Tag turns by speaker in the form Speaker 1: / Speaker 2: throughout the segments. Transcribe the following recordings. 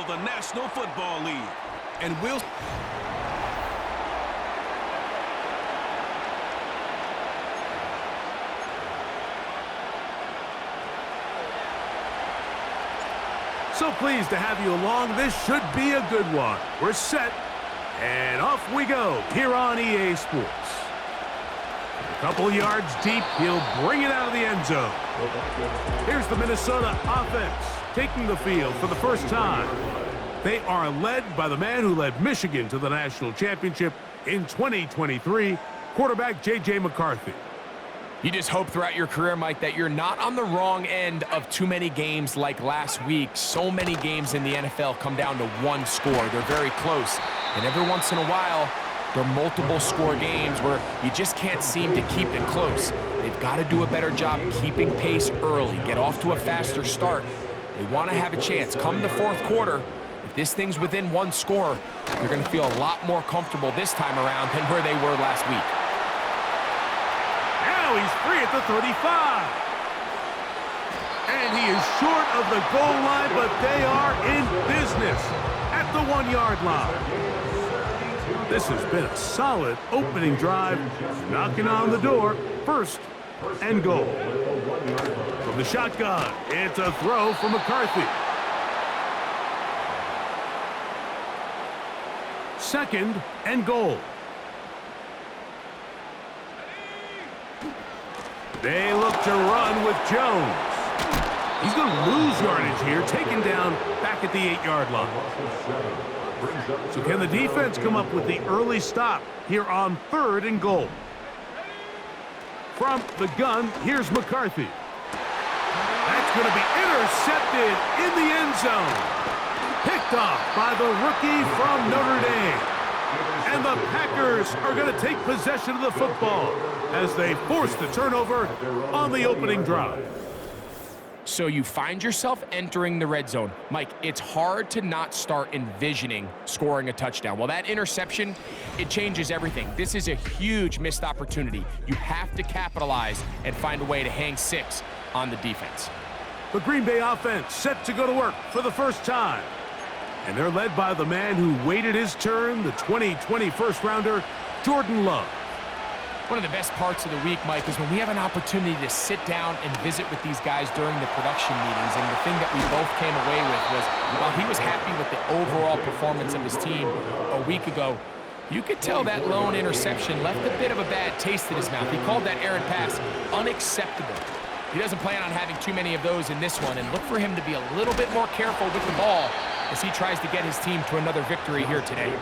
Speaker 1: of the National Football League. And we'll...
Speaker 2: So pleased to have you along. This should be a good one. We're set, and off we go here on EA Sports. A couple yards deep, he'll bring it out of the end zone. Here's the Minnesota offense taking the field for the first time. They are led by the man who led Michigan to the national championship in 2023, quarterback J.J. McCarthy.
Speaker 3: You just hope throughout your career, Mike, that you're not on the wrong end of too many games like last week. So many games in the NFL come down to one score. They're very close. And every once in a while, there are multiple score games where you just can't seem to keep it close. They've got to do a better job keeping pace early, get off to a faster start. They want to have a chance. Come the fourth quarter, if this thing's within one score, they're going to feel a lot more comfortable this time around than where they were last week.
Speaker 2: Now he's free at the 35. And he is short of the goal line, but they are in business at the 1-yard line. This has been a solid opening drive, knocking on the door, first and goal. From the shotgun, it's a throw for McCarthy. Second and goal. They look to run with Jones. He's going to lose yardage here, taken down back at the 8-yard line. So can the defense come up with the early stop here on third and goal? From the gun, here's McCarthy. That's going to be intercepted in the end zone. Picked off by the rookie from Notre Dame. And the Packers are going to take possession of the football as they force the turnover on the opening drive.
Speaker 3: So you find yourself entering the red zone. Mike, it's hard to not start envisioning scoring a touchdown. Well, that interception, it changes everything. This is a huge missed opportunity. You have to capitalize and find a way to hang 6 on the defense.
Speaker 2: The Green Bay offense set to go to work for the first time. And they're led by the man who waited his turn, the 2020 first-rounder, Jordan Love.
Speaker 3: One of the best parts of the week, Mike, is when we have an opportunity to sit down and visit with these guys during the production meetings. And the thing that we both came away with was, while he was happy with the overall performance of his team a week ago, you could tell that lone interception left a bit of a bad taste in his mouth. He called that errant pass unacceptable. He doesn't plan on having too many of those in this one, and look for him to be a little bit more careful with the ball as he tries to get his team to another victory here today.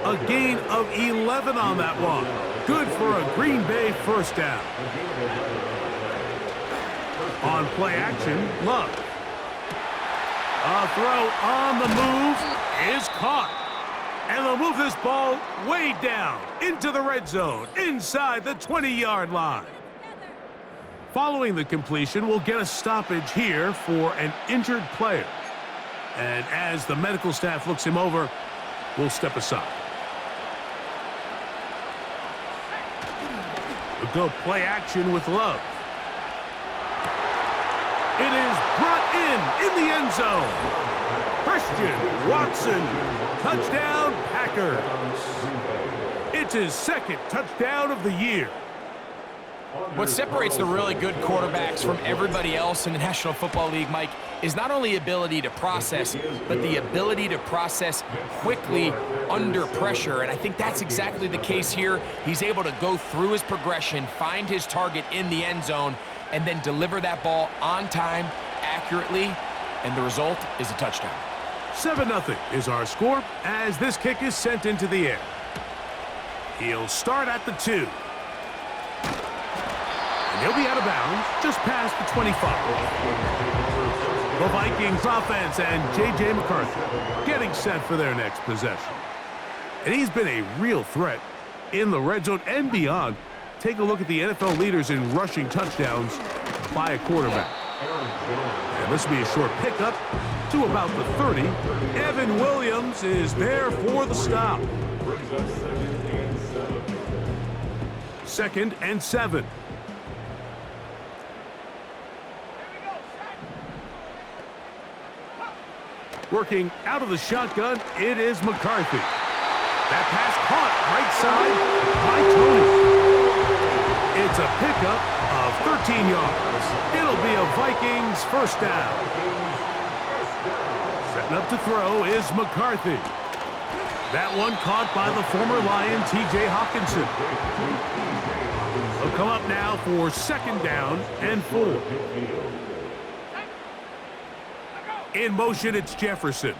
Speaker 2: A gain of 11 on that one. Good for a Green Bay first down. On play action, Love. A throw on the move is caught. And they'll move this ball way down into the red zone, inside the 20-yard line. Following the completion, we'll get a stoppage here for an injured player. And as the medical staff looks him over, we'll step aside. We'll go play action with Love. It is brought in the end zone. Christian Watson, touchdown Packers. It's his second touchdown of the year.
Speaker 3: What separates the really good quarterbacks from everybody else in the National Football League, Mike, is not only ability to process, but the ability to process quickly under pressure. And I think that's exactly the case here. He's able to go through his progression, find his target in the end zone, and then deliver that ball on time, accurately, and the result is a touchdown.
Speaker 2: 7-0 is our score as this kick is sent into the air. He'll start at the 2. And he'll be out of bounds just past the 25. The Vikings offense and J.J. McCarthy getting set for their next possession. And he's been a real threat in the red zone and beyond. Take a look at the NFL leaders in rushing touchdowns by a quarterback. And this will be a short pickup to about the 30. Evan Williams is there for the stop. 2nd and 7. Working out of the shotgun, it is McCarthy. That pass caught right side by Tony. It's a pickup of 13 yards. It'll be a Vikings first down. Setting up to throw is McCarthy. That one caught by the former Lion, T.J. Hawkinson. They'll come up now for second down and 4. In motion, it's Jefferson.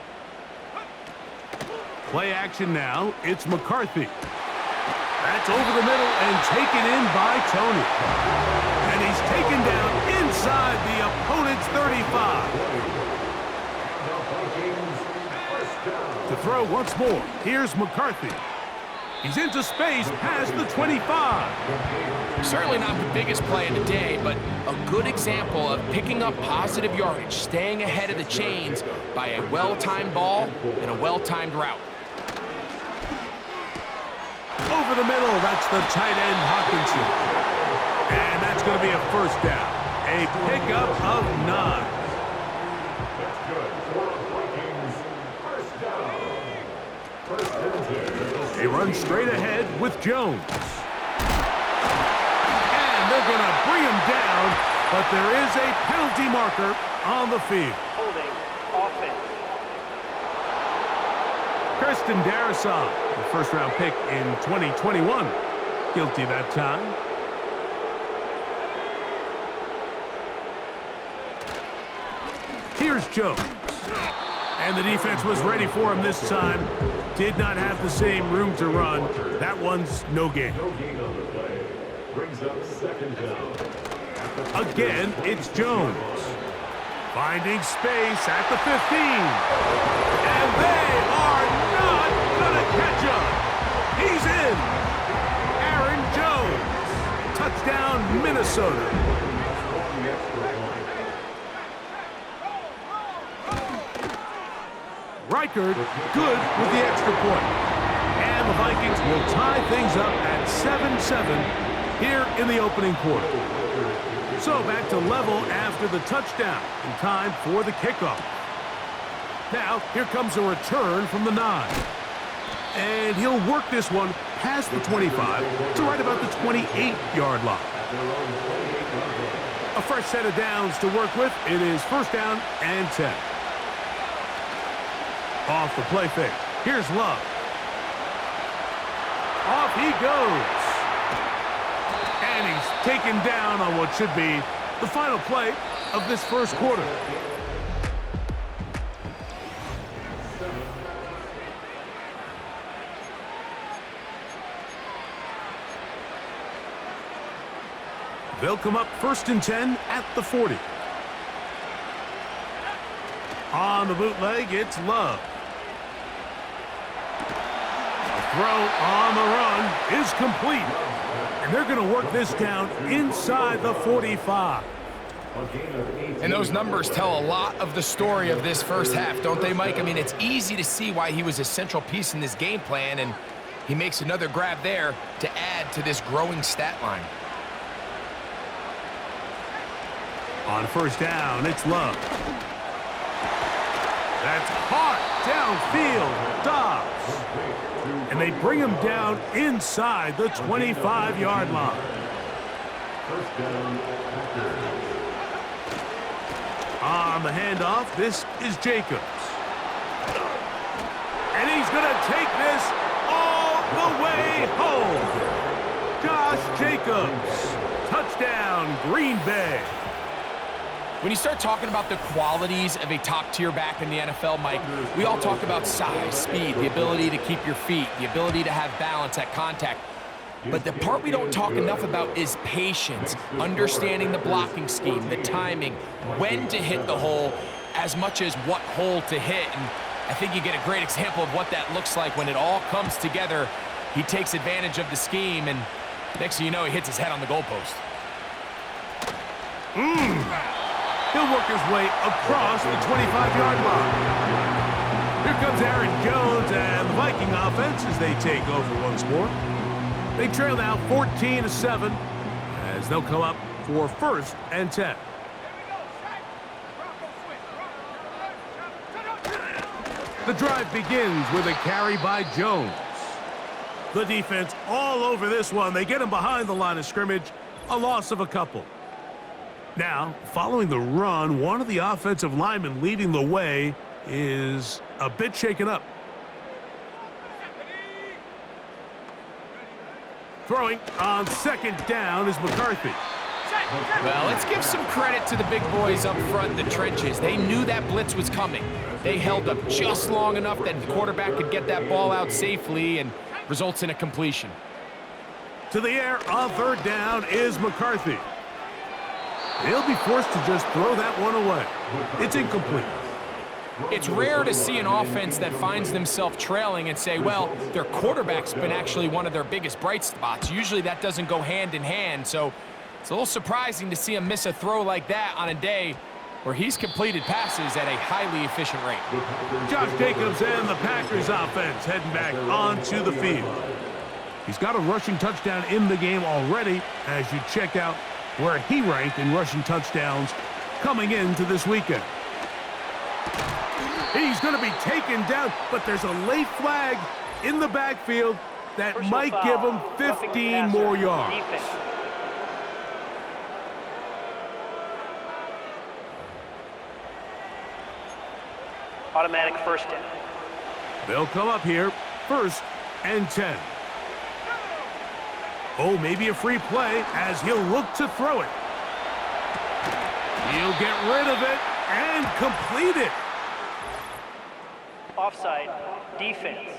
Speaker 2: Play action now, it's McCarthy. That's over the middle and taken in by Tony. And he's taken down inside the opponent's 35. To throw once more, here's McCarthy. He's into space past the 25.
Speaker 3: Certainly not the biggest play of the day, but a good example of picking up positive yardage, staying ahead of the chains by a well-timed ball and a well-timed route.
Speaker 2: Over the middle, that's the tight end Hawkinson. And that's going to be a first down. A pickup of 9. They run straight ahead with Jones. And they're going to bring him down, but there is a penalty marker on the field.
Speaker 4: Holding offense.
Speaker 2: Kirsten Darrisaw, the first-round pick in 2021. Guilty that time. Here's Jones. And the defense was ready for him this time. Did not have the same room to run. That one's no gain.
Speaker 5: Brings up second down.
Speaker 2: Again, it's Jones. Finding space at the 15. And they are not going to catch him. He's in. Aaron Jones. Touchdown, Minnesota. Reichard good with the extra point. And the Vikings will tie things up at 7-7 here in the opening quarter. So back to level after the touchdown in time for the kickoff. Now, here comes a return from the 9. And he'll work this one past the 25 to right about the 28-yard line. A fresh set of downs to work with. It is first down and 10. Off the play fake. Here's Love. Off he goes. And he's taken down on what should be the final play of this first quarter. They'll come up first and 10 at the 40. On the bootleg, it's Love. Throw on the run is complete. And they're going to work this down inside the 45.
Speaker 3: And those numbers tell a lot of the story of this first half, don't they, Mike? I mean, it's easy to see why he was a central piece in this game plan, and he makes another grab there to add to this growing stat line.
Speaker 2: On first down, it's Love. That's hot downfield. Dobbs. And they bring him down inside the 25-yard line. On the handoff, this is Jacobs. And he's going to take this all the way home. Josh Jacobs. Touchdown, Green Bay.
Speaker 3: When you start talking about the qualities of a top-tier back in the NFL, Mike, we all talk about size, speed, the ability to keep your feet, the ability to have balance at contact. But the part we don't talk enough about is patience, understanding the blocking scheme, the timing, when to hit the hole, as much as what hole to hit. And I think you get a great example of what that looks like when it all comes together. He takes advantage of the scheme, and next thing you know, he hits his head on the goalpost.
Speaker 2: He'll work his way across the 25-yard line. Here comes Aaron Jones and the Viking offense as they take over once more. They trail now 14-7 as they'll come up for first and 10. The drive begins with a carry by Jones. The defense all over this one. They get him behind the line of scrimmage. A loss of a couple. Now, following the run, one of the offensive linemen leading the way is a bit shaken up. Throwing on second down is McCarthy.
Speaker 3: Well, let's give some credit to the big boys up front in the trenches. They knew that blitz was coming. They held up just long enough that the quarterback could get that ball out safely and results in a completion.
Speaker 2: To the air on third down is McCarthy. He'll be forced to just throw that one away. It's incomplete.
Speaker 3: It's rare to see an offense that finds themselves trailing and say, well, their quarterback's been actually one of their biggest bright spots. Usually that doesn't go hand in hand, so it's a little surprising to see him miss a throw like that on a day where he's completed passes at a highly efficient rate.
Speaker 2: Josh Jacobs and the Packers offense heading back onto the field. He's got a rushing touchdown in the game already as you check out where he ranked in rushing touchdowns coming into this weekend. He's going to be taken down, but there's a late flag in the backfield that might give him 15 more yards.
Speaker 4: Automatic first down.
Speaker 2: They'll come up here, 1st and 10. Oh, maybe a free play as he'll look to throw it. He'll get rid of it and complete it.
Speaker 4: Offside, defense.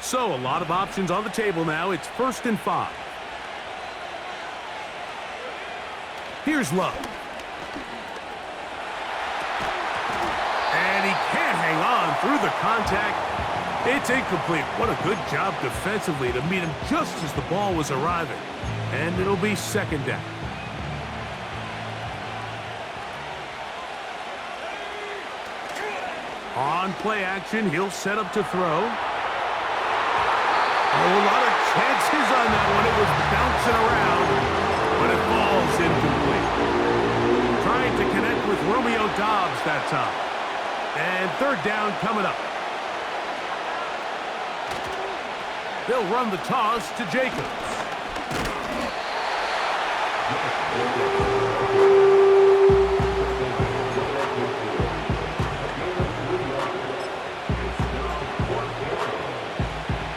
Speaker 2: So a lot of options on the table now. It's 1st and 5. Here's Love. And he can't hang on through the contact. It's incomplete. What a good job defensively to meet him just as the ball was arriving. And it'll be 2nd down. On play action, he'll set up to throw. Oh, a lot of chances on that one. It was bouncing around, but it falls incomplete. Trying to connect with Romeo Doubs that time. And 3rd down coming up. They'll run the toss to Jacobs.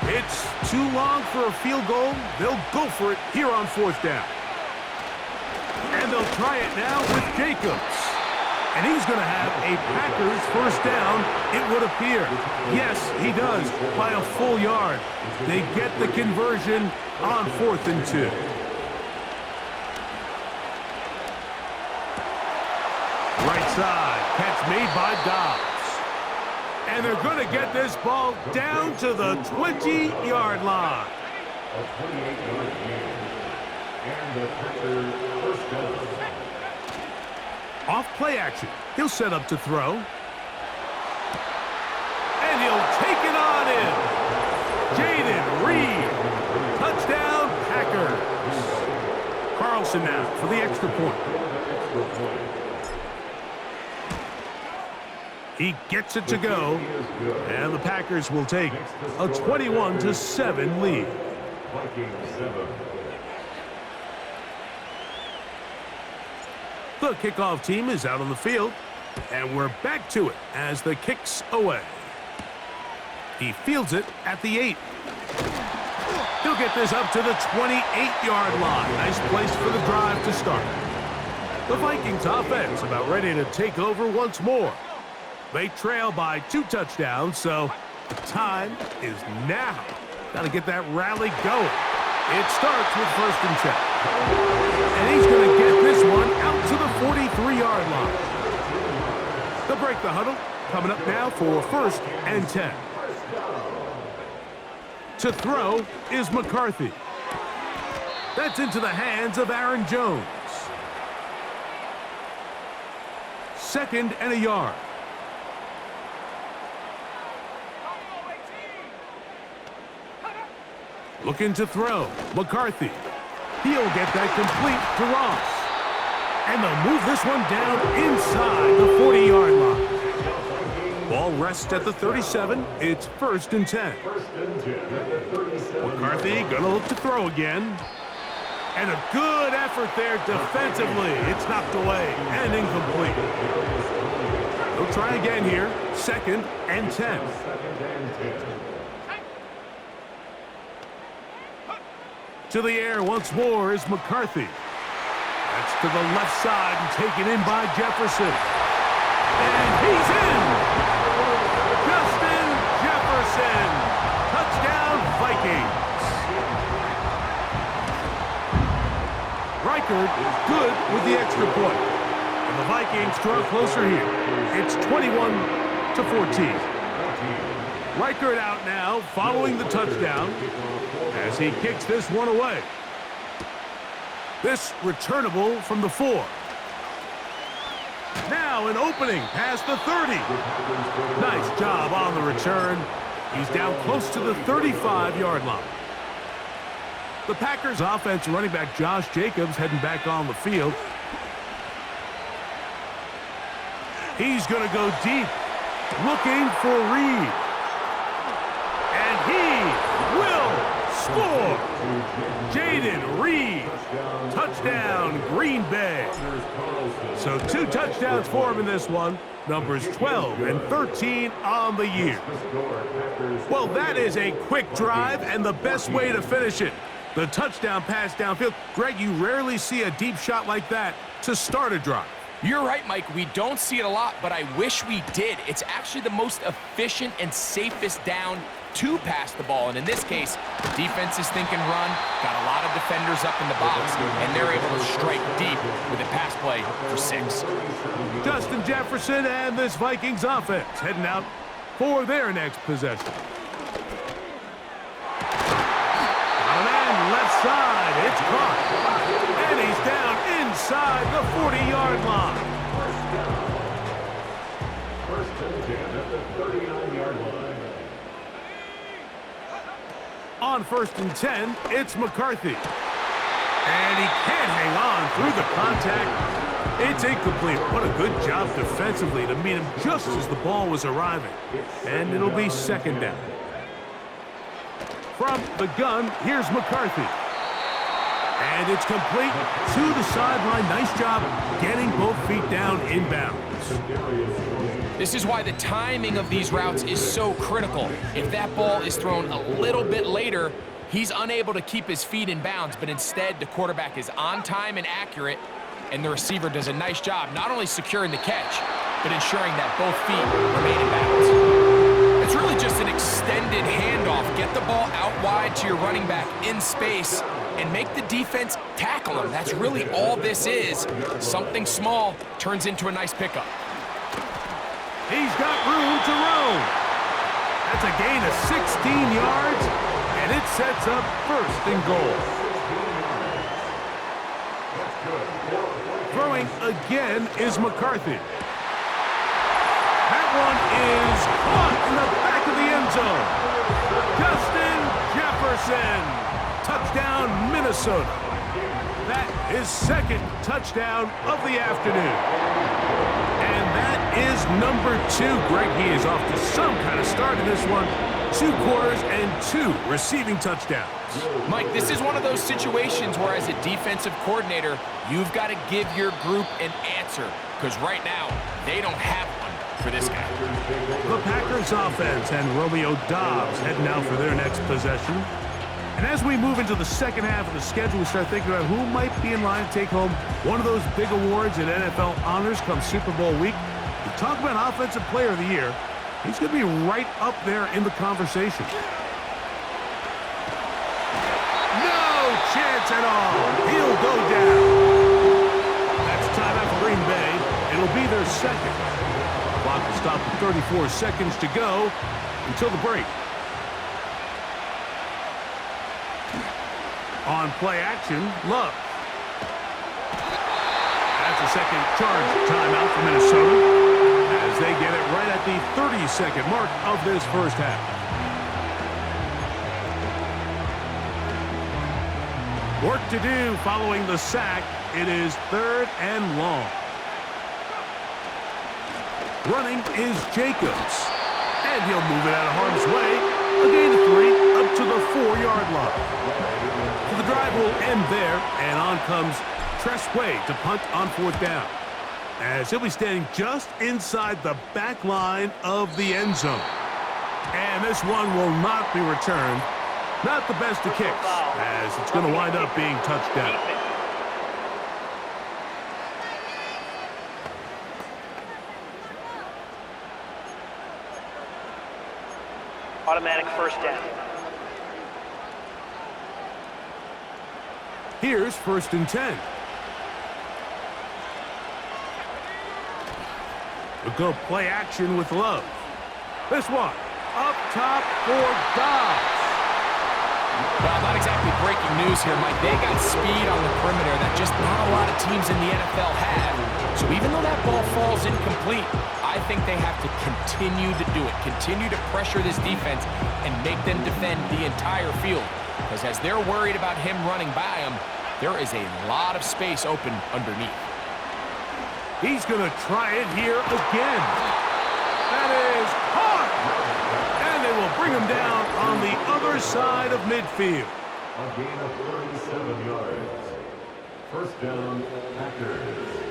Speaker 2: It's too long for a field goal. They'll go for it here on 4th down. And they'll try it now with Jacobs. And he's going to have a Packers 1st down, it would appear. Yes, he does, by a full yard. They get the conversion on 4th and 2. Right side, catch made by Doubs. And they're going to get this ball down to the 20-yard line.
Speaker 5: A 28-yard gain. And the Packers 1st down.
Speaker 2: Off play action. He'll set up to throw. And he'll take it on in. Jaden Reed. Touchdown, Packers. Carlson now for the extra point. He gets it to go. And the Packers will take a 21-7 lead.
Speaker 5: Vikings 7.
Speaker 2: The kickoff team is out on the field, and we're back to it as the kick's away. He fields it at the 8. He'll get this up to the 28-yard line. Nice place for the drive to start. The Vikings offense about ready to take over once more. They trail by 2 touchdowns, so time is now. Got to get that rally going. It starts with 1st and 10. And he's going to get this one out to the 43-yard line. They'll break the huddle. Coming up now for 1st and 10. To throw is McCarthy. That's into the hands of Aaron Jones. 2nd and a yard. Looking to throw. McCarthy. He'll get that complete to Ross. And they'll move this one down inside the 40-yard line. Ball rests at the 37. It's 1st and 10. McCarthy gonna look to throw again. And a good effort there defensively. It's knocked away and incomplete. They'll try again here. 2nd and 10. To the air once more is McCarthy. That's to the left side and taken in by Jefferson. And he's in! Justin Jefferson! Touchdown, Vikings! Reichard good with the extra point. And the Vikings draw closer here. It's 21-14. Reichard out now following the touchdown as he kicks this one away. This returnable from the 4. Now an opening past the 30. Nice job on the return. He's down close to the 35-yard line. The Packers offense running back Josh Jacobs heading back on the field. He's going to go deep, looking for Reed. And he will score. Jaden Reed. Touchdown, Green Bay. So 2 touchdowns for him in this one. Numbers 12 and 13 on the year. Well, that is a quick drive and the best way to finish it. The touchdown pass downfield. Greg, you rarely see a deep shot like that to start a drive.
Speaker 3: You're right, Mike. We don't see it a lot, but I wish we did. It's actually the most efficient and safest down to pass the ball. And in this case, the defense is thinking run, got a lot of defenders up in the box, and they're able to strike deep with a pass play for 6.
Speaker 2: Justin Jefferson and this Vikings offense heading out for their next possession. On an end, left side, it's caught. And he's down inside the 40-yard line.
Speaker 5: First and 10 at the 39-yard line.
Speaker 2: On 1st and 10, it's McCarthy. And he can't hang on through the contact. It's incomplete. What a good job defensively to meet him just as the ball was arriving. And it'll be 2nd down. From the gun, here's McCarthy. And it's complete to the sideline. Nice job getting both feet down inbounds.
Speaker 3: This is why the timing of these routes is so critical. If that ball is thrown a little bit later, he's unable to keep his feet in bounds, but instead the quarterback is on time and accurate, and the receiver does a nice job not only securing the catch, but ensuring that both feet remain in bounds. It's really just an extended handoff. Get the ball out wide to your running back in space and make the defense tackle him. That's really all this is. Something small turns into a nice pickup.
Speaker 2: He's got room to roam. That's a gain of 16 yards, and it sets up 1st and goal. Throwing again is McCarthy. That one is caught in the back of the end zone. Justin Jefferson. Touchdown, Minnesota. That is 2nd touchdown of the afternoon. And that is number 2. Greg, he is off to some kind of start in this one. 2 quarters and 2 receiving touchdowns.
Speaker 3: Mike, this is one of those situations where as a defensive coordinator, you've got to give your group an answer, because right now, they don't have one for this guy.
Speaker 2: The Packers offense and Romeo Doubs heading out for their next possession. And as we move into the second half of the schedule, we start thinking about who might be in line to take home one of those big awards at NFL honors come Super Bowl week. We talk about Offensive Player of the Year. He's going to be right up there in the conversation. No chance at all. He'll go down. That's timeout for Green Bay. It'll be their 2nd. Clock will stop at 34 seconds to go until the break. On play action, Love. That's a 2nd charge timeout for Minnesota as they get it right at the 30-second mark of this first half. Work to do following the sack. It is 3rd and long. Running is Jacobs. And he'll move it out of harm's way. A gain of 3 up to the 4-yard line. So the drive will end there, and on comes Tressway to punt on 4th down, as he'll be standing just inside the back line of the end zone. And this one will not be returned. Not the best of kicks, as it's going to wind up being touchdown.
Speaker 4: Automatic first down.
Speaker 2: Here's 1st and 10. We'll go play action with Love. This one, up top for Dobbs.
Speaker 3: Well, not exactly breaking news here, Mike. They got speed on the perimeter that just not a lot of teams in the NFL have. So even though that ball falls incomplete, I think they have to continue to do it. Continue to pressure this defense and make them defend the entire field. Because as they're worried about him running by them, there is a lot of space open underneath.
Speaker 2: He's going to try it here again. That is caught. And they will bring him down on the other side of midfield.
Speaker 5: A gain of 37 yards. First down, Packers.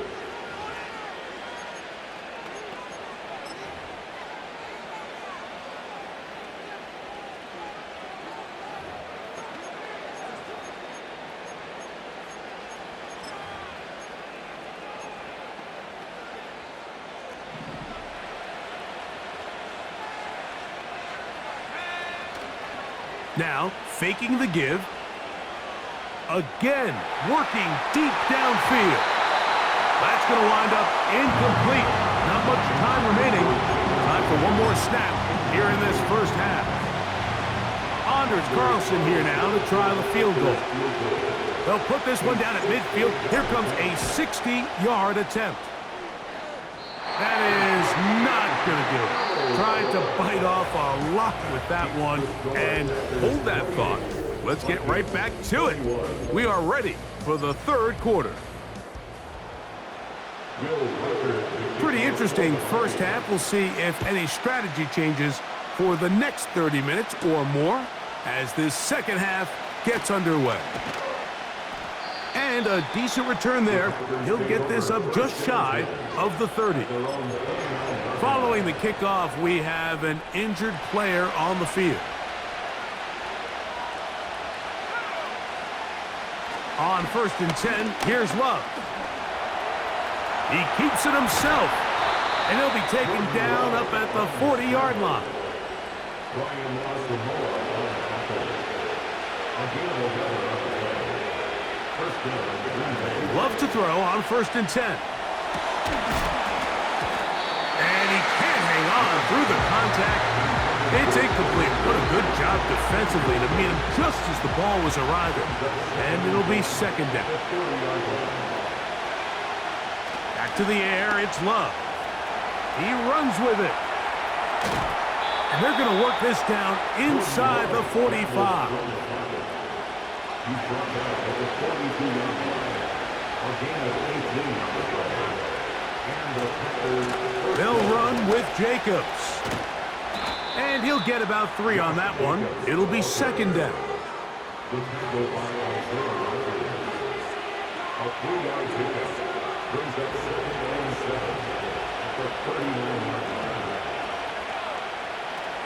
Speaker 2: Now, faking the give. Again, working deep downfield. That's going to wind up incomplete. Not much time remaining. Time for one more snap here in this first half. Anders Carlson here now to try the field goal. They'll put this one down at midfield. Here comes a 60-yard attempt. That is not going to do it. Tried to bite off a lot with that one, and hold that thought. Let's get right back to it. We are ready for the 3rd quarter. Pretty interesting first half. We'll see if any strategy changes for the next 30 minutes or more as this second half gets underway. And a decent return there. He'll get this up just shy of the 30. Following the kickoff, we have an injured player on the field. On 1st and 10, here's Love. He keeps it himself, and he'll be taken down up at the 40-yard line. Love to throw on 1st and 10. And he can't hang on through the contact. It's incomplete. What a good job defensively to meet him just as the ball was arriving. And it'll be 2nd down. Back to the air, it's Love. He runs with it. And they're going to work this down inside the 45. They'll run with Jacobs. And he'll get about 3 on that one. It'll be 2nd down.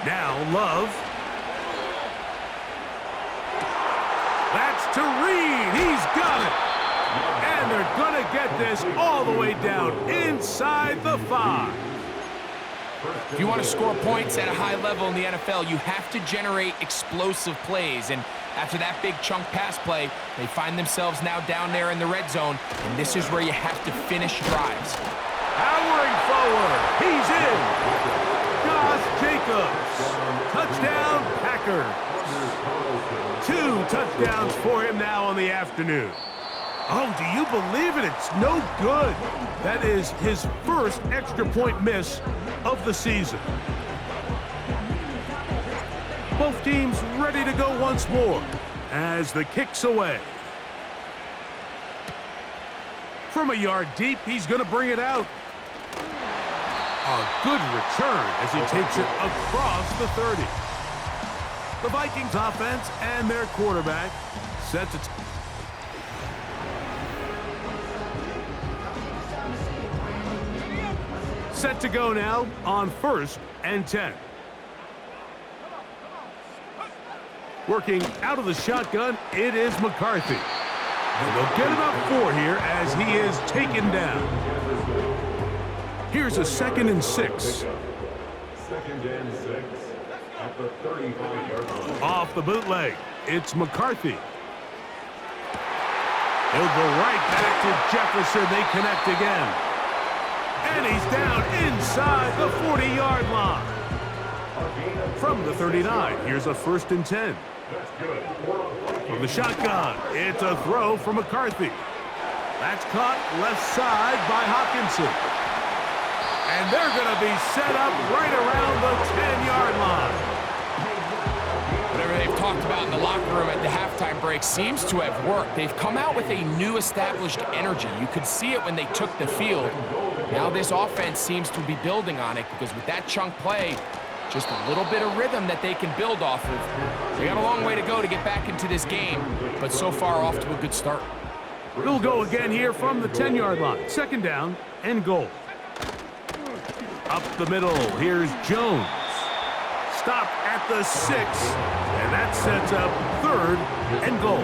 Speaker 2: Now Love. That's to Reed. He's got it. And they're going to get this all the way down inside the 5.
Speaker 3: If you want to score points at a high level in the NFL, you have to generate explosive plays. And after that big chunk pass play, they find themselves now down there in the red zone. And this is where you have to finish drives.
Speaker 2: Powering forward. He's in. Josh Jacobs. Touchdown, Packers. 2 touchdowns for him now on the afternoon. Oh, do you believe it? It's no good. That is his first extra point miss of the season. Both teams ready to go once more as the kick's away. From a yard deep, he's going to bring it out. A good return as he takes it across the 30. The Vikings offense and their quarterback set to... Set to go now on 1st and 10. Working out of the shotgun, it is McCarthy. And they'll get about 4 here as he is taken down. Here's a 2nd and 6.
Speaker 5: 2nd and 6 at the 35-yard line.
Speaker 2: Off the bootleg, it's McCarthy. He'll go right back to Jefferson. They connect again. And he's down inside the 40-yard line. From the 39, here's a 1st and 10. From the shotgun, it's a throw from McCarthy. That's caught left side by Hopkinson. And they're going to be set up right around the 10-yard line.
Speaker 3: Whatever they've talked about in the locker room at the halftime break seems to have worked. They've come out with a new established energy. You could see it when they took the field. Now this offense seems to be building on it because with that chunk play, just a little bit of rhythm that they can build off of. They got a long way to go to get back into this game, but so far off to a good start.
Speaker 2: We'll go again here from the 10-yard line. 2nd down and goal. Up the middle, here's Jones. Stopped at the 6, and that sets up 3rd and goal.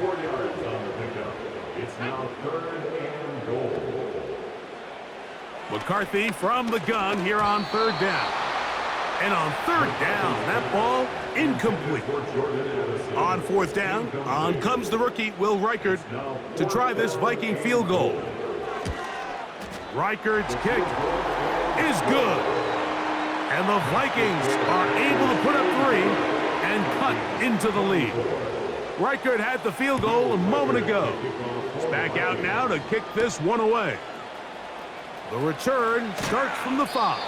Speaker 5: 4 yards on the pickup. It's now 3rd and goal.
Speaker 2: McCarthy from the gun here on 3rd down. And on 3rd down, that ball incomplete. On 4th down, on comes the rookie, Will Reichert, to try this Viking field goal. Reichert's kick is good. And the Vikings are able to put up 3 and cut into the lead. Reichert had the field goal a moment ago. He's back out now to kick this one away. The return starts from the 5.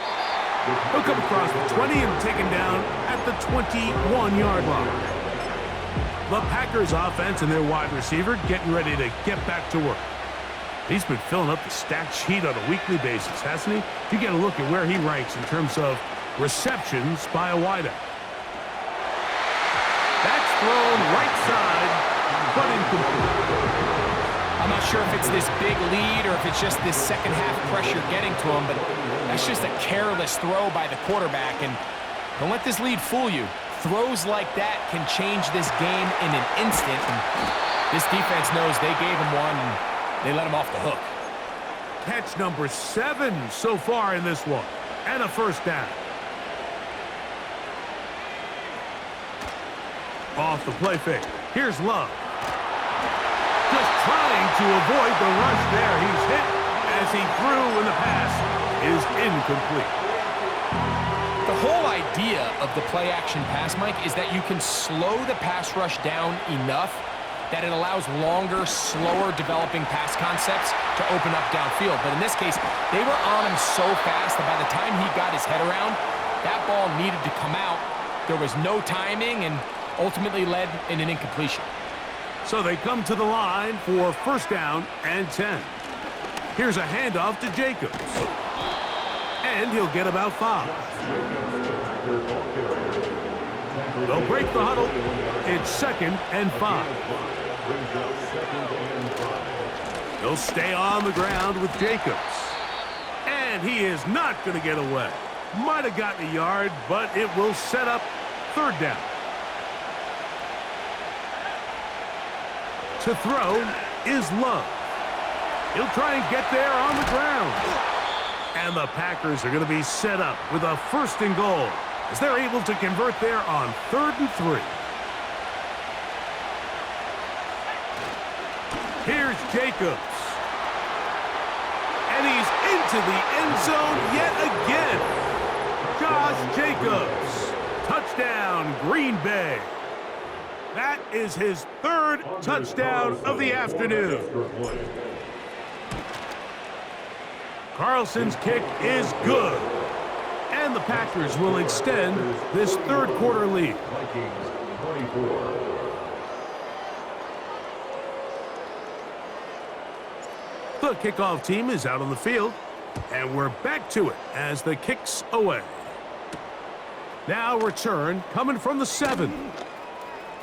Speaker 2: He'll come across the 20 and taken down at the 21-yard line. The Packers offense and their wide receiver getting ready to get back to work. He's been filling up the stat sheet on a weekly basis, hasn't he? You get a look at where he ranks in terms of receptions by a wideout. That's thrown right side, but incomplete.
Speaker 3: I'm not sure if it's this big lead or if it's just this second half pressure getting to him, but that's just a careless throw by the quarterback. And don't let this lead fool you. Throws like that can change this game in an instant. And this defense knows they gave him one and they let him off the hook.
Speaker 2: Catch number 7 so far in this one. And a 1st down. Off the play fake. Here's Love. Just trying to avoid the rush there. He's hit as he threw and the pass is incomplete.
Speaker 3: The whole idea of the play-action pass, Mike, is that you can slow the pass rush down enough that it allows longer, slower developing pass concepts to open up downfield. But in this case, they were on him so fast that by the time he got his head around, that ball needed to come out. There was no timing and ultimately led in an incompletion.
Speaker 2: So they come to the line for 1st down and 10. Here's a handoff to Jacobs. And he'll get about 5. They'll break the huddle. It's 2nd and 5. He'll stay on the ground with Jacobs. And he is not going to get away. Might have gotten a yard, but it will set up 3rd down. To throw is Love. He'll try and get there on the ground. And the Packers are going to be set up with a 1st and goal as they're able to convert there on 3rd and 3. Here's Jacobs. And he's into the end zone yet again. Josh Jacobs. Touchdown, Green Bay. That is his 3rd touchdown of the afternoon. Carlson's kick is good. And the Packers will extend this 3rd quarter lead.
Speaker 5: Vikings 24.
Speaker 2: The kickoff team is out on the field, and we're back to it as the kick's away. Now return coming from the 7.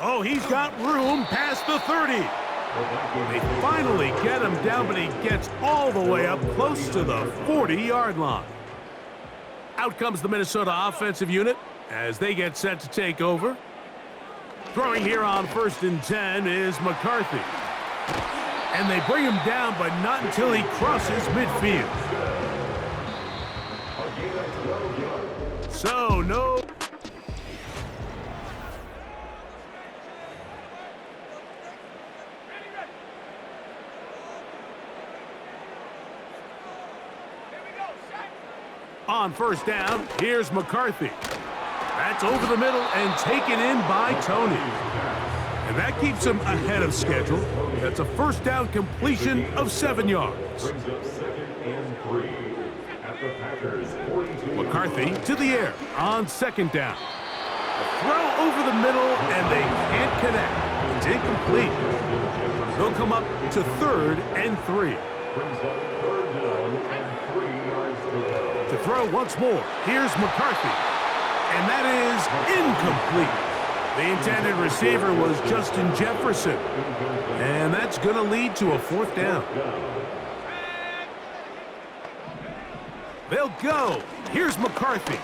Speaker 2: Oh, he's got room past the 30. They finally get him down, but he gets all the way up close to the 40-yard line. Out comes the Minnesota offensive unit as they get set to take over. Throwing here on 1st and 10 is McCarthy. And they bring him down, but not until he crosses midfield. So, no. On 1st down, here's McCarthy. That's over the middle and taken in by Tony. And that keeps him ahead of schedule. That's a 1st down completion of 7 yards.
Speaker 5: Brings up 2nd and 3 at the Packers 42.
Speaker 2: McCarthy to the air on 2nd down. A throw over the middle, and they can't connect. It's incomplete. They'll come up to 3rd and 3.
Speaker 5: Brings up 3rd down and 3 yards to go.
Speaker 2: To throw once more, here's McCarthy. And that is incomplete. The intended receiver was Justin Jefferson. And that's going to lead to a 4th down. They'll go. Here's McCarthy.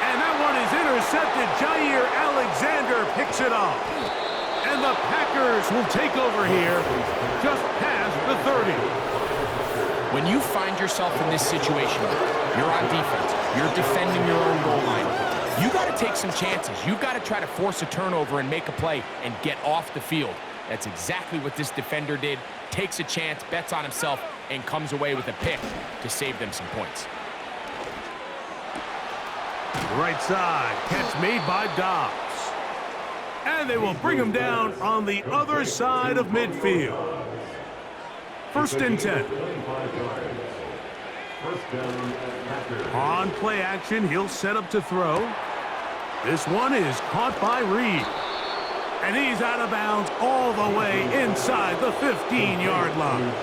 Speaker 2: And that one is intercepted. Jair Alexander picks it off. And the Packers will take over here just past the 30.
Speaker 3: When you find yourself in this situation, you're on defense, you're defending your own goal line, you got to take some chances. You got to try to force a turnover and make a play and get off the field. That's exactly what this defender did. Takes a chance, bets on himself, and comes away with a pick to save them some points.
Speaker 2: Right side, catch made by Dobbs. And they will bring him down on the other side of midfield. 1st and 10. On play action, he'll set up to throw. This one is caught by Reed. And he's out of bounds all the way inside the 15-yard line.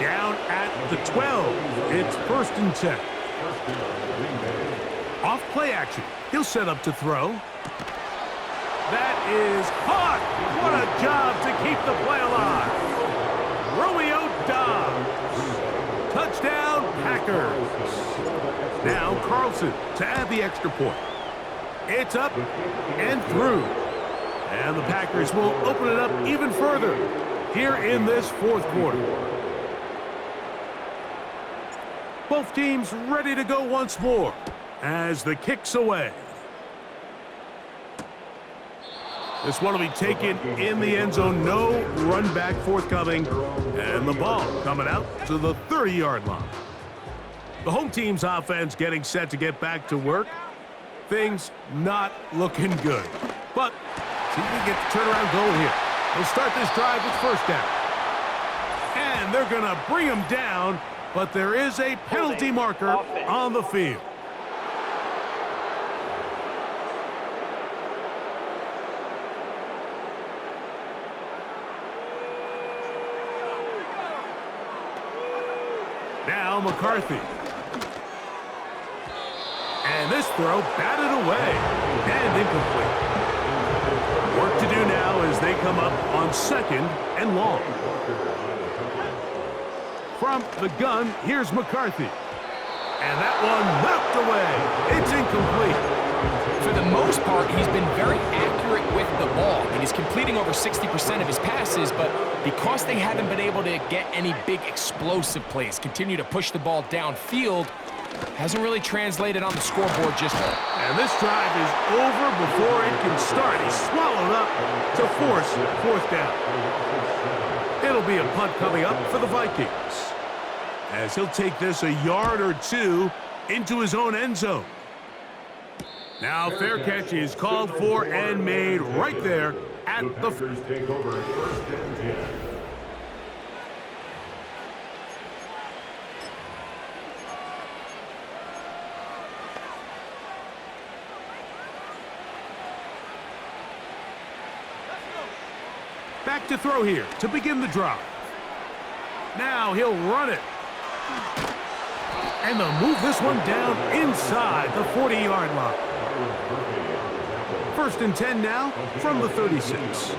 Speaker 2: Down at the 12. It's 1st and 10. Off play action, he'll set up to throw. That is caught. What a job to keep the play alive. Romeo Dobbs. Touchdown, Packers. Now Carlson to add the extra point. It's up and through. And the Packers will open it up even further here in this 4th quarter. Both teams ready to go once more as the kick's away. This one will be taken in the end zone. No run back forthcoming. And the ball coming out to the 30-yard line. The home team's offense getting set to get back to work. Things not looking good. But see if we can get the turnaround goal here. They'll start this drive with 1st down. And they're going to bring him down, but there is a penalty marker on the field. Now McCarthy. And this throw batted away and incomplete. Work to do now as they come up on 2nd and long. From the gun, here's McCarthy. And that one knocked away. It's incomplete.
Speaker 3: For the most part, he's been very accurate with the ball, and he's completing over 60% of his passes, but because they haven't been able to get any big explosive plays, continue to push the ball downfield, hasn't really translated on the scoreboard just yet.
Speaker 2: And this drive is over before it can start. He's swallowed up to force 4th down. It'll be a punt coming up for the Vikings, as he'll take this a yard or 2 into his own end zone. Now fair catch is called for and made right there at the...
Speaker 5: Take over 1st and 10.
Speaker 2: Back to throw here to begin the drive. Now he'll run it. And they'll move this one down inside the 40-yard line. 1st and 10 now from the 36.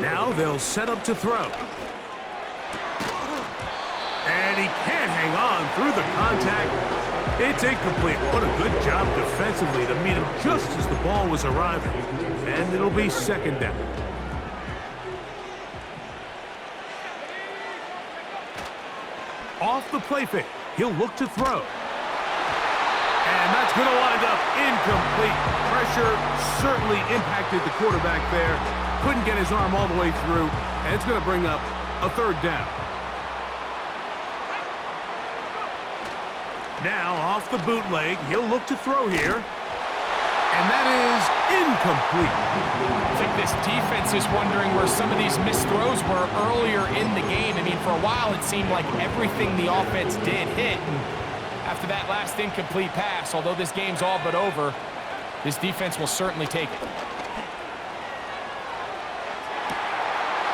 Speaker 2: Now they'll set up to throw. And he can't hang on through the contact. It's incomplete. What a good job defensively to meet him just as the ball was arriving. And it'll be 2nd down. Off the play fake, he'll look to throw. And that's going to wind up incomplete. Pressure certainly impacted the quarterback there. Couldn't get his arm all the way through, and it's going to bring up a 3rd down. Now, off the bootleg, he'll look to throw here. And that is incomplete.
Speaker 3: I think this defense is wondering where some of these missed throws were earlier in the game. I mean, for a while, it seemed like everything the offense did hit. And after that last incomplete pass, although this game's all but over, this defense will certainly take it.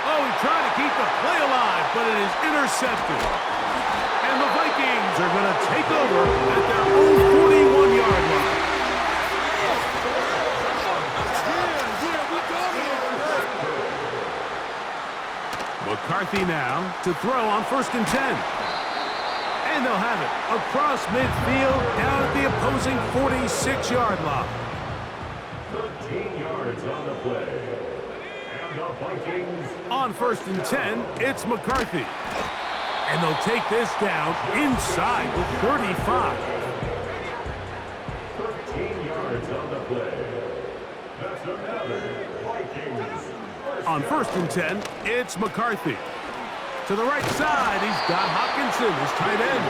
Speaker 2: Oh, he tried to keep the play alive, but it is intercepted. And the Vikings are going to take over at their own 41-yard line. McCarthy now to throw on 1st and 10. And they'll have it across midfield down at the opposing 46-yard line.
Speaker 5: 13 yards on the play. And the Vikings.
Speaker 2: On 1st and 10, it's McCarthy. And they'll take this down inside the 35.
Speaker 5: 13 yards on the play. That's another Vikings.
Speaker 2: On 1st and 10, it's McCarthy. To the right side, he's got Hockenson, his tight end.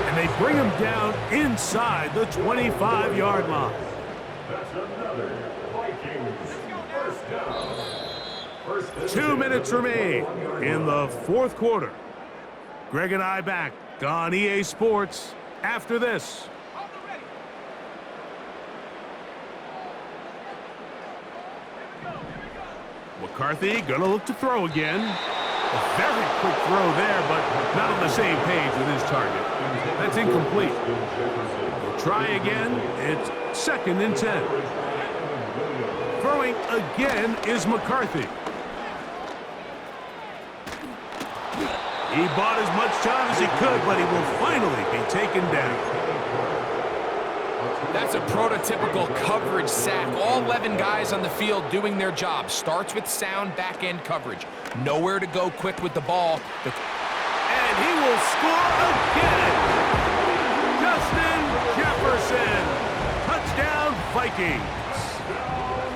Speaker 2: And they bring him down inside the 25-yard line.
Speaker 5: That's another Vikings. 1st down.
Speaker 2: 2 minutes remain in the 4th quarter. Greg and I back on EA Sports after this. McCarthy gonna look to throw again. A very quick throw there, but not on the same page with his target. That's incomplete. We'll try again. It's 2nd and 10. Throwing again is McCarthy. He bought as much time as he could, but he will finally be taken down.
Speaker 3: That's a prototypical coverage sack. All 11 guys on the field doing their job. Starts with sound back-end coverage. Nowhere to go quick with the ball.
Speaker 2: And he will score again. Justin Jefferson. Touchdown, Vikings.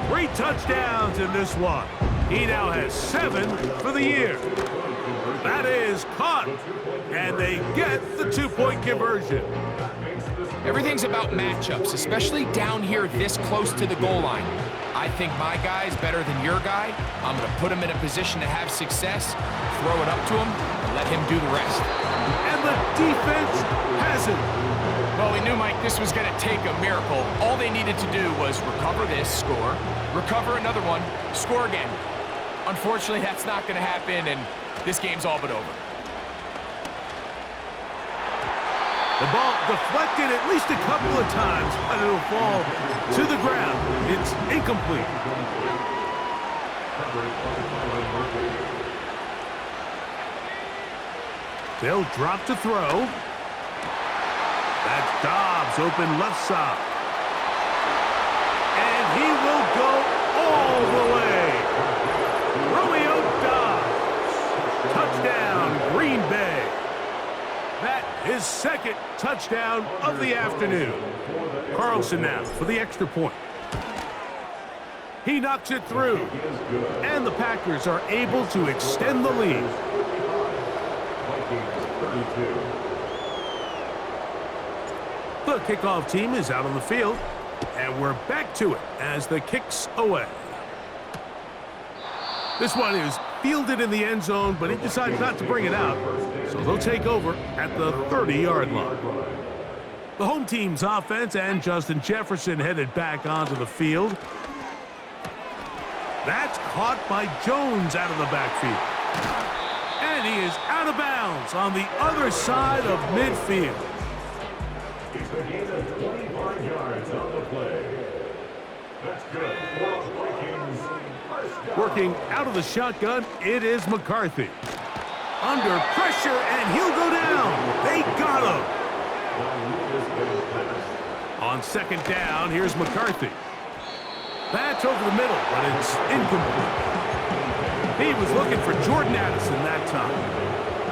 Speaker 2: 3 touchdowns in this one. He now has 7 for the year. That is caught. And they get the 2-point conversion.
Speaker 3: Everything's about matchups, especially down here this close to the goal line. I think my guy's better than your guy. I'm going to put him in a position to have success, throw it up to him, and let him do the rest.
Speaker 2: And the defense hasn't.
Speaker 3: Well, we knew, Mike, this was going to take a miracle. All they needed to do was recover this, score, recover another one, score again. Unfortunately, that's not going to happen, and this game's all but over.
Speaker 2: The ball deflected at least a couple of times, but it'll fall to the ground. It's incomplete. They'll drop to throw. That's Dobbs open left side. And he will go all the way. Romeo Dobbs. Touchdown, Green Bay. That is 2nd touchdown of the afternoon. Carlson now for the extra point. He knocks it through. And the Packers are able to extend the lead. The kickoff team is out on the field. And we're back to it as the kick's away. This one is fielded in the end zone, but he decides not to bring it out. So they'll take over at the 30-yard line. The home team's offense and Justin Jefferson headed back onto the field. That's caught by Jones out of the backfield. And he is out of bounds on the other side of midfield.
Speaker 5: It's a gain of 25 yards on the play. That's good for the Vikings. First down.
Speaker 2: Working out of the shotgun, it is McCarthy. Under pressure, and he'll go down. They got him. On second down, here's McCarthy. That's over the middle, but it's incomplete. He was looking for Jordan Addison that time.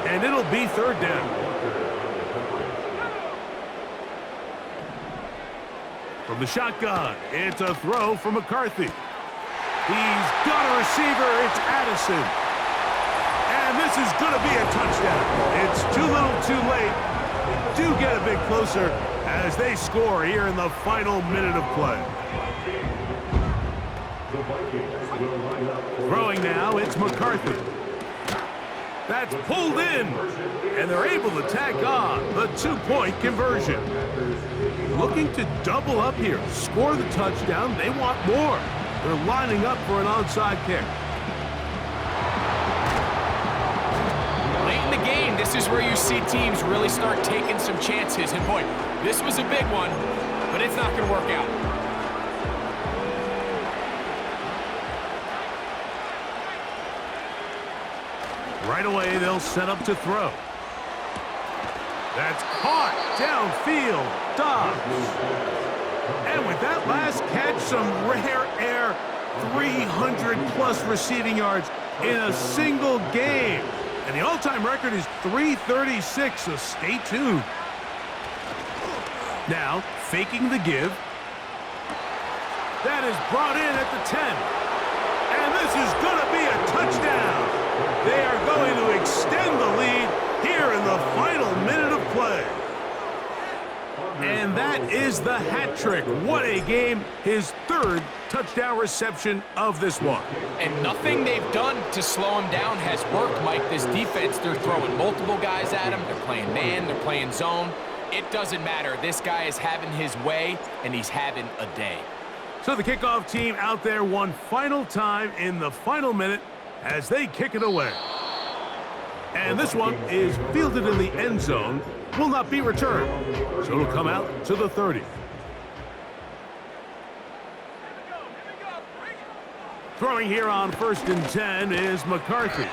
Speaker 2: And it'll be third down. From the shotgun, it's a throw for McCarthy. He's got a receiver. It's Addison. And this is going to be a touchdown. It's too little too late. They do get a bit closer as they score here in the final minute of play. Throwing now, it's McCarthy. That's pulled in, and they're able to tack on the two-point conversion. Looking to double up here, score the touchdown. They want more. They're lining up for an onside kick.
Speaker 3: Late in the game, this is where you see teams really start taking some chances. And boy, this was a big one, but it's not going to work out.
Speaker 2: Right away, they'll set up to throw. That's caught downfield. Dobbs. And with that last catch, some rare air, 300-plus receiving yards in a single game. And the all-time record is 336, so stay tuned. Now, faking the give. That is brought in at the 10. And this is going to be a touchdown. They are going to extend the lead here in the final minute of play. And that is the hat trick. What a game. His third touchdown reception of this one.
Speaker 3: And nothing they've done to slow him down has worked, Mike. This defense, they're throwing multiple guys at him. They're playing man. They're playing zone. It doesn't matter. This guy is having his way, and he's having a day.
Speaker 2: So the kickoff team out there one final time in the final minute as they kick it away. And this one is fielded in the end zone, will not be returned. So it'll come out to the 30. Throwing here on 1st and 10 is McCarthy.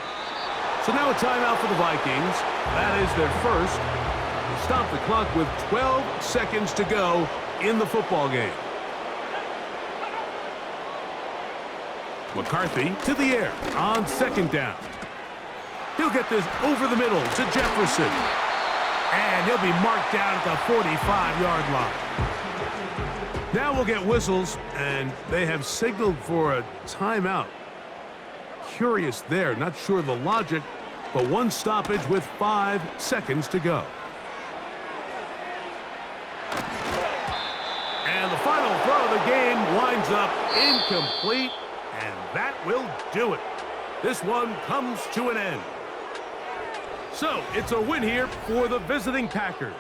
Speaker 2: So now a timeout for the Vikings. That is their first. They stop the clock with 12 seconds to go in the football game. McCarthy to the air on 2nd down. He'll get this over the middle to Jefferson. And he'll be marked down at the 45-yard line. Now we'll get whistles, and they have signaled for a timeout. Curious there, not sure the logic, but one stoppage with 5 seconds to go. And the final throw of the game winds up incomplete. And that will do it. This one comes to an end. So it's a win here for the visiting Packers.